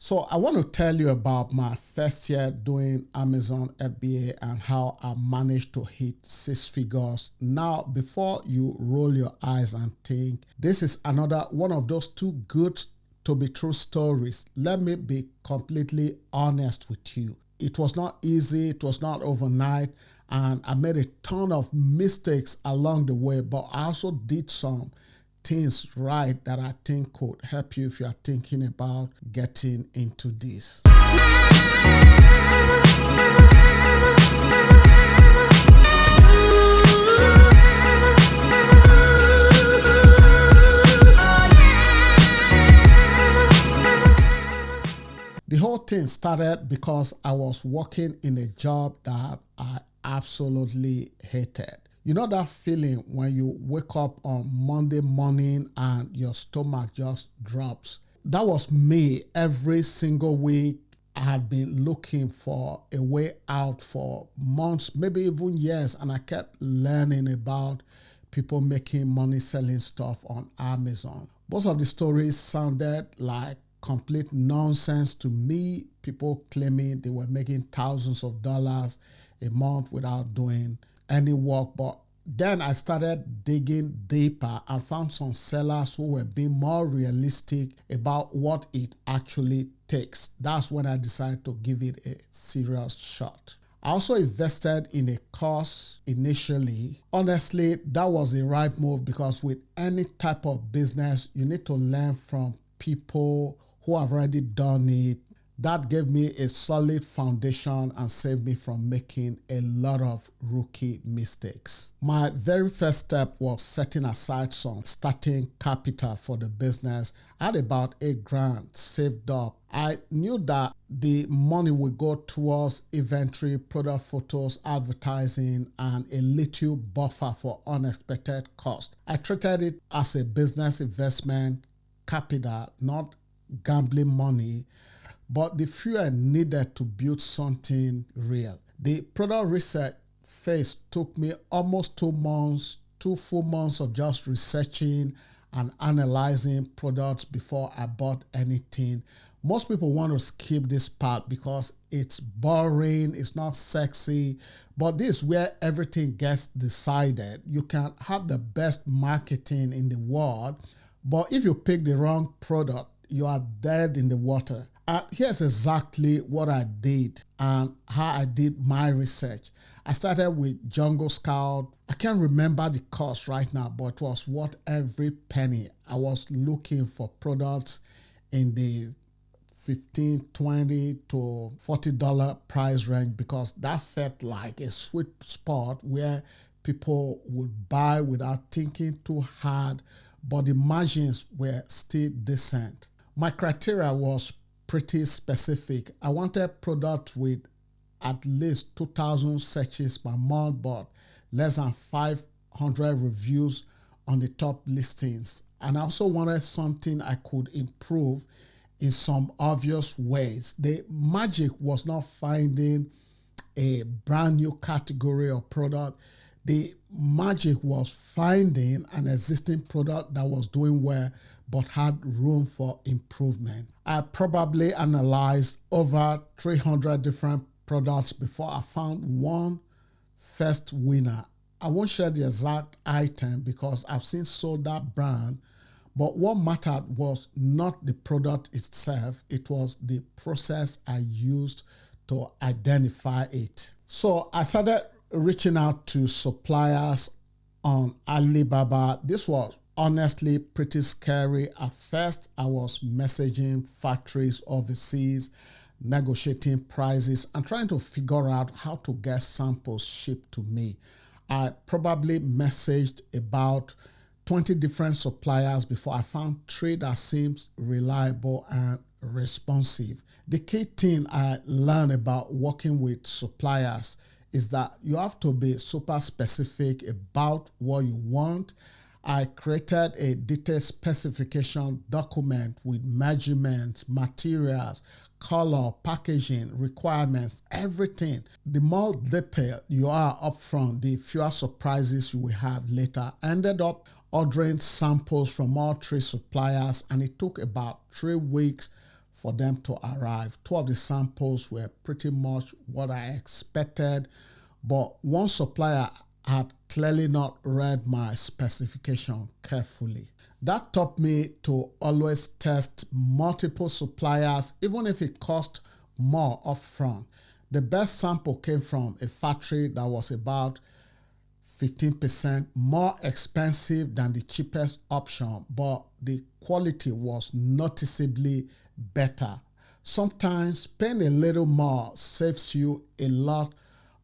So I want to tell you about my first year doing Amazon FBA and how I managed to hit 6 figures. Now, before you roll your eyes and think, this is another one of those too good to be true stories, let me be completely honest with you. It was not easy, it was not overnight, and I made a ton of mistakes along the way, but I also did some things right that I think could help you if you are thinking about getting into this. The whole thing started because I was working in a job that I absolutely hated. You know that feeling when you wake up on Monday morning and your stomach just drops? That was me every single week. I had been looking for a way out for months, maybe even years, and I kept learning about people making money selling stuff on Amazon. Most of the stories sounded like complete nonsense to me. People claiming they were making thousands of dollars a month without doing any work. But then I started digging deeper and found some sellers who were being more realistic about what it actually takes. That's when I decided to give it a serious shot. I also invested in a course initially. Honestly, that was the right move because with any type of business, you need to learn from people who have already done it. That gave me a solid foundation and saved me from making a lot of rookie mistakes. My very first step was setting aside some starting capital for the business. I had about $8,000 saved up. I knew that the money would go towards inventory, product photos, advertising, and a little buffer for unexpected costs. I treated it as a business investment capital, not gambling money, but the fuel needed to build something real. The product research phase took me almost 2 months, 2 full months of just researching and analyzing products before I bought anything. Most people want to skip this part because it's boring, it's not sexy, but this is where everything gets decided. You can have the best marketing in the world, but if you pick the wrong product, you are dead in the water. Here's exactly what I did and how I did my research. I started with Jungle Scout. I can't remember the cost right now, but it was worth every penny. I was looking for products in the $15, $20 to $40 price range because that felt like a sweet spot where people would buy without thinking too hard, but the margins were still decent. My criteria was pretty specific. I wanted products with at least 2,000 searches per month, but less than 500 reviews on the top listings. And I also wanted something I could improve in some obvious ways. The magic was not finding a brand new category or product. The magic was finding an existing product that was doing well but had room for improvement. I probably analyzed over 300 different products before I found one first winner. I won't share the exact item because I've seen sold that brand, but what mattered was not the product itself, it was the process I used to identify it. So I started reaching out to suppliers on Alibaba. This was honestly pretty scary. At first, I was messaging factories overseas, negotiating prices, and trying to figure out how to get samples shipped to me. I probably messaged about 20 different suppliers before I found 3 that seems reliable and responsive. The key thing I learned about working with suppliers is that you have to be super specific about what you want. I created a detailed specification document with measurements, materials, color, packaging, requirements, everything. The more detailed you are upfront, the fewer surprises you will have later. I ended up ordering samples from all 3 suppliers, and it took about 3 weeks for them to arrive. Two of the samples were pretty much what I expected, but one supplier had clearly not read my specification carefully. That taught me to always test multiple suppliers, even if it cost more upfront. The best sample came from a factory that was about 15% more expensive than the cheapest option, but the quality was noticeably better. Sometimes paying a little more saves you a lot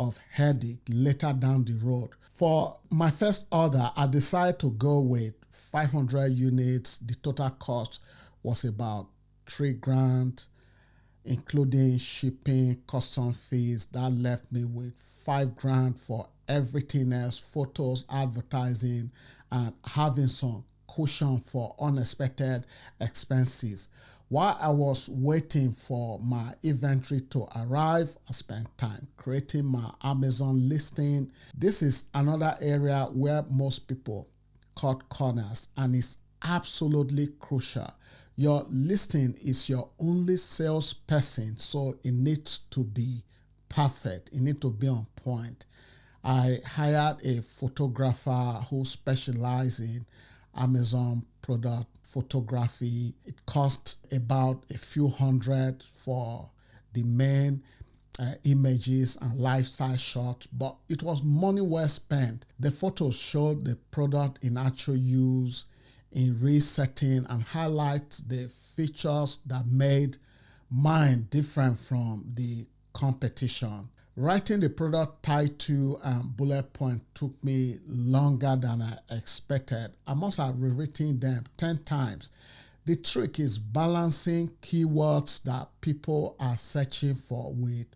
of headache later down the road. For my first order, I decided to go with 500 units. The total cost was about $3,000, including shipping, custom fees. That left me with $5,000 for everything else, photos, advertising, and having some cushion for unexpected expenses. While I was waiting for my inventory to arrive, I spent time creating my Amazon listing. This is another area where most people cut corners, and it's absolutely crucial. Your listing is your only salesperson, so it needs to be perfect. It needs to be on point. I hired a photographer who specializes in Amazon product photography. It cost about a few hundred for the main images and lifestyle shots, but it was money well spent. The photos showed the product in actual use, in resetting, and highlight the features that made mine different from the competition. Writing the product title and bullet point took me longer than I expected. I must have rewritten them 10 times. The trick is balancing keywords that people are searching for with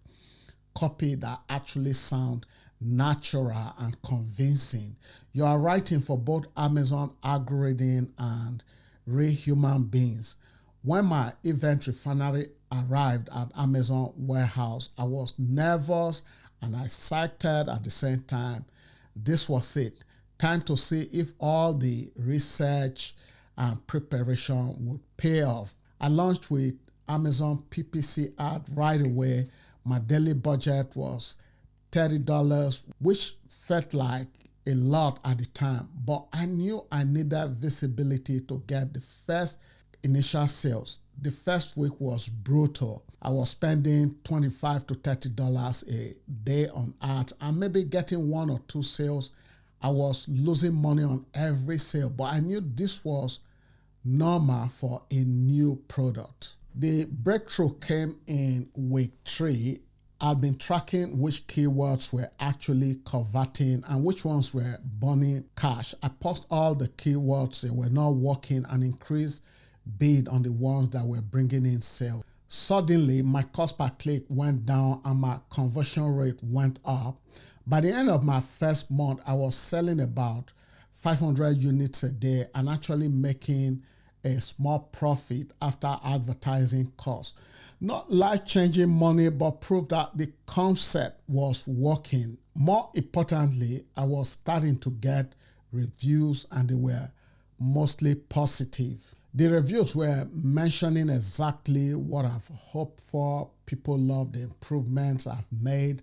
copy that actually sound natural and convincing. You are writing for both Amazon algorithm and real human beings. When my inventory finally arrived at Amazon warehouse, I was nervous and excited at the same time. This was it. Time to see if all the research and preparation would pay off. I launched with Amazon PPC ad right away. My daily budget was $30, which felt like a lot at the time, but I knew I needed visibility to get the first initial sales. The first week was brutal. I was spending $25 to $30 a day on ads and maybe getting one or two sales. I was losing money on every sale, but I knew this was normal for a new product. The breakthrough came in week 3. I've been tracking which keywords were actually converting and which ones were burning cash. I paused all the keywords that were not working and increased bid on the ones that were bringing in sales. Suddenly, my cost per click went down and my conversion rate went up. By the end of my first month, I was selling about 500 units a day and actually making a small profit after advertising costs. Not life-changing money, but proof that the concept was working. More importantly, I was starting to get reviews and they were mostly positive. The reviews were mentioning exactly what I've hoped for. People love the improvements I've made,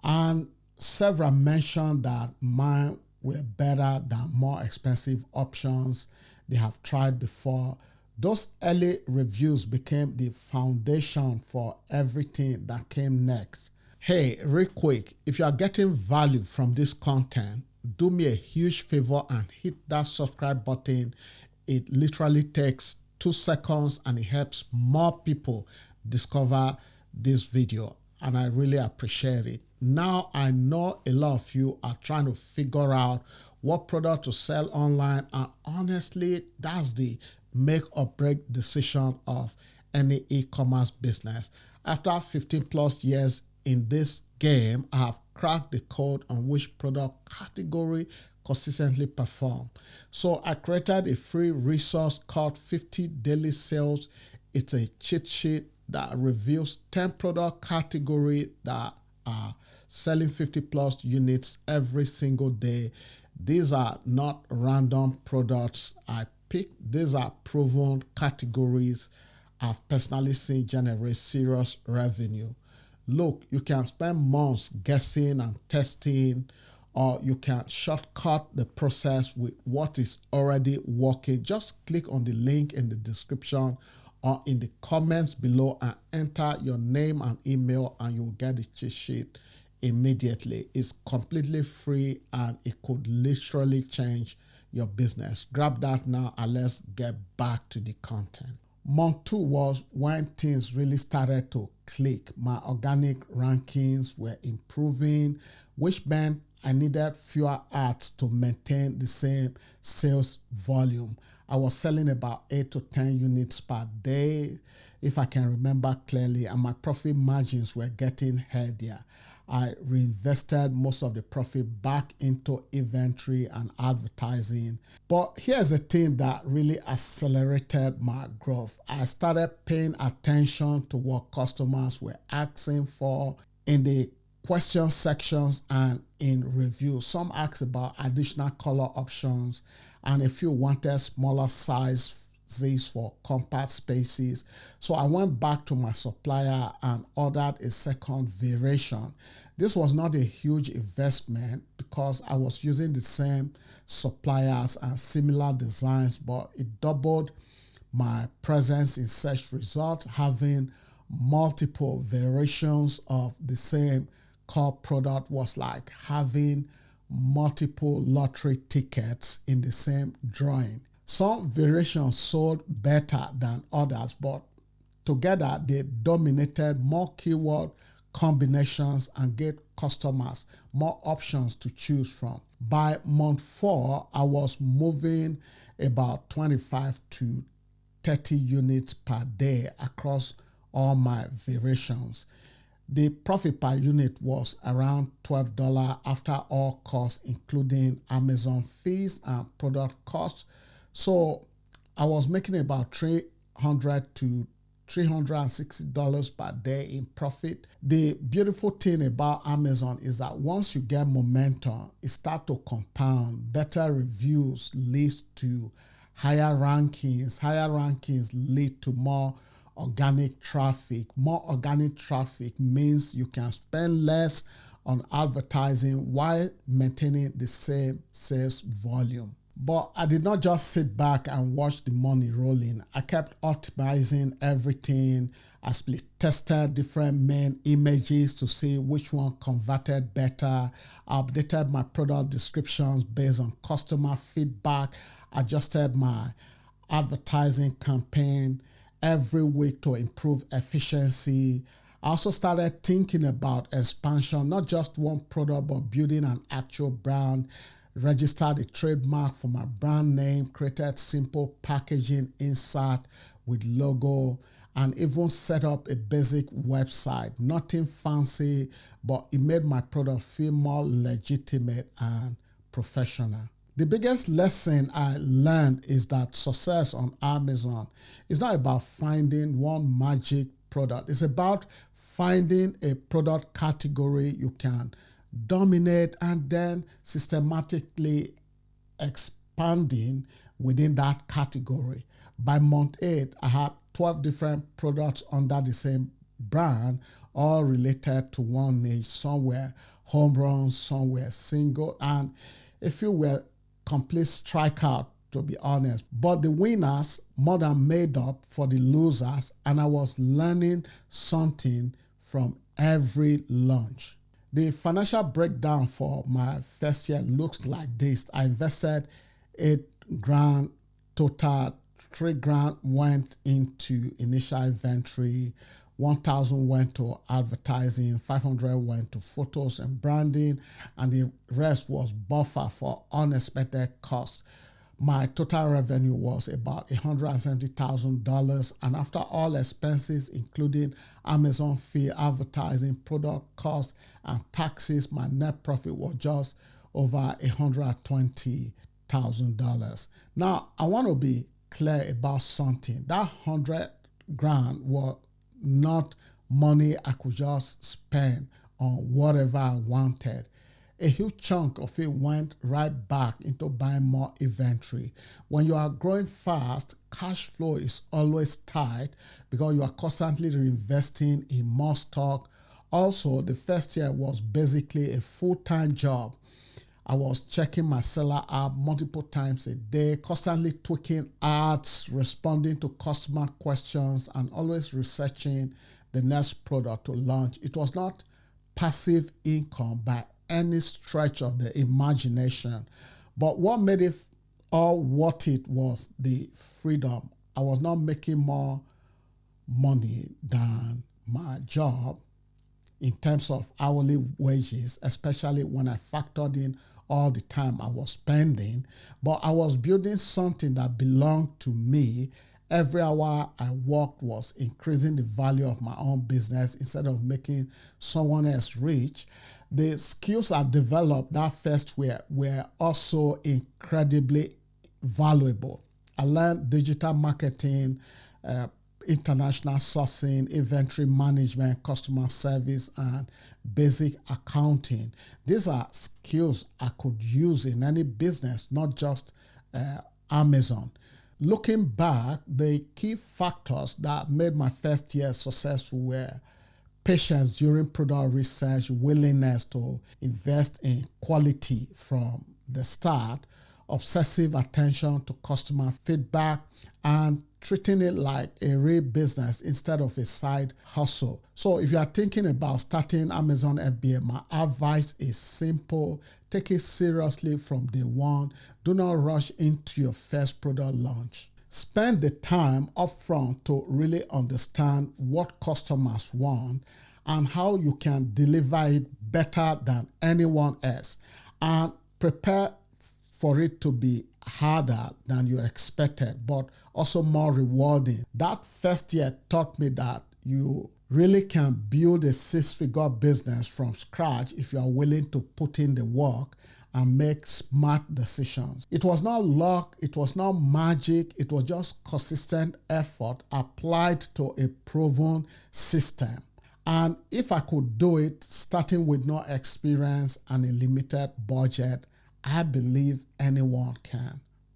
and several mentioned that mine were better than more expensive options they have tried before. Those early reviews became the foundation for everything that came next. Hey, real quick, if you are getting value from this content, do me a huge favor and hit that subscribe button. It literally takes 2 seconds and it helps more people discover this video, and I really appreciate it. Now I know a lot of you are trying to figure out what product to sell online, and honestly, that's the make or break decision of any e-commerce business. After 15 plus years in this game, I have cracked the code on which product category consistently perform. So I created a free resource called 50 Daily Sales. It's a cheat sheet that reveals 10 product categories that are selling 50 plus units every single day. These are not random products I picked. These are proven categories I've personally seen generate serious revenue. Look, you can spend months guessing and testing, or you can shortcut the process with what is already working. Just click on the link in the description or in the comments below and enter your name and email, and you'll get the cheat sheet immediately. It's completely free and it could literally change your business. Grab that now and let's get back to the content. Month 2 was when things really started to click. My organic rankings were improving, which meant I needed fewer ads to maintain the same sales volume. I was selling about 8 to 10 units per day, if I can remember clearly, and my profit margins were getting healthier. I reinvested most of the profit back into inventory and advertising. But here's the thing that really accelerated my growth. I started paying attention to what customers were asking for in the question sections and in reviews. Some asked about additional color options, and a few wanted smaller sizes for compact spaces. So I went back to my supplier and ordered a second variation. This was not a huge investment because I was using the same suppliers and similar designs, but it doubled my presence in search results. Having multiple variations of the same core product was like having multiple lottery tickets in the same drawing. Some variations sold better than others, but together they dominated more keyword combinations and gave customers more options to choose from. By month 4, I was moving about 25 to 30 units per day across all my variations. The profit per unit was around $12 after all costs, including Amazon fees and product costs. So I was making about $300 to $360 per day in profit. The beautiful thing about Amazon is that once you get momentum, it starts to compound. Better reviews leads to higher rankings. Higher rankings lead to more organic traffic. More organic traffic means you can spend less on advertising while maintaining the same sales volume. But I did not just sit back and watch the money rolling. I kept optimizing everything. I split tested different main images to see which one converted better. I updated my product descriptions based on customer feedback, adjusted my advertising campaign every week to improve efficiency. I also started thinking about expansion, not just one product, but building an actual brand. Registered a trademark for my brand name, created simple packaging insert with logo, and even set up a basic website. Nothing fancy, but it made my product feel more legitimate and professional. The biggest lesson I learned is that success on Amazon is not about finding one magic product. It's about finding a product category you can dominate and then systematically expanding within that category. By month 8, I had 12 different products under the same brand, all related to one niche. Some were home runs, some were single, and a few were complete strikeout, to be honest. But the winners more than made up for the losers, and I was learning something from every launch. The financial breakdown for my first year looks like this. I invested $8,000 total. $3,000 went into initial inventory, $1,000 went to advertising, $500 went to photos and branding, and the rest was buffer for unexpected costs. My total revenue was about $170,000, and after all expenses, including Amazon fee, advertising, product costs, and taxes, my net profit was just over $120,000. Now, I want to be clear about something. That $100,000 was not money I could just spend on whatever I wanted. a huge chunk of it went right back into buying more inventory. When you are growing fast, cash flow is always tight because you are constantly reinvesting in more stock. Also, the first year was basically a full-time job. I was checking my seller app multiple times a day, constantly tweaking ads, responding to customer questions, and always researching the next product to launch. It was not passive income by any stretch of the imagination, but what made it all worth it was the freedom. I was not making more money than my job in terms of hourly wages, especially when I factored in all the time I was spending, but I was building something that belonged to me. Every hour I worked was increasing the value of my own business instead of making someone else rich. The skills I developed that first year were also incredibly valuable. I learned digital marketing, international sourcing, inventory management, customer service, and basic accounting. These are skills I could use in any business, not just Amazon. Looking back, the key factors that made my first year successful were patience during product research, willingness to invest in quality from the start, obsessive attention to customer feedback, and treating it like a real business instead of a side hustle. So if you are thinking about starting Amazon FBA, my advice is simple. Take it seriously from day one. Do not rush into your first product launch. Spend the time upfront to really understand what customers want and how you can deliver it better than anyone else, and prepare for it to be harder than you expected, but also more rewarding. That first year taught me that you really can build a six-figure business from scratch if you are willing to put in the work and make smart decisions. It was not luck, it was not magic, it was just consistent effort applied to a proven system. And if I could do it, starting with no experience and a limited budget, I believe anyone can.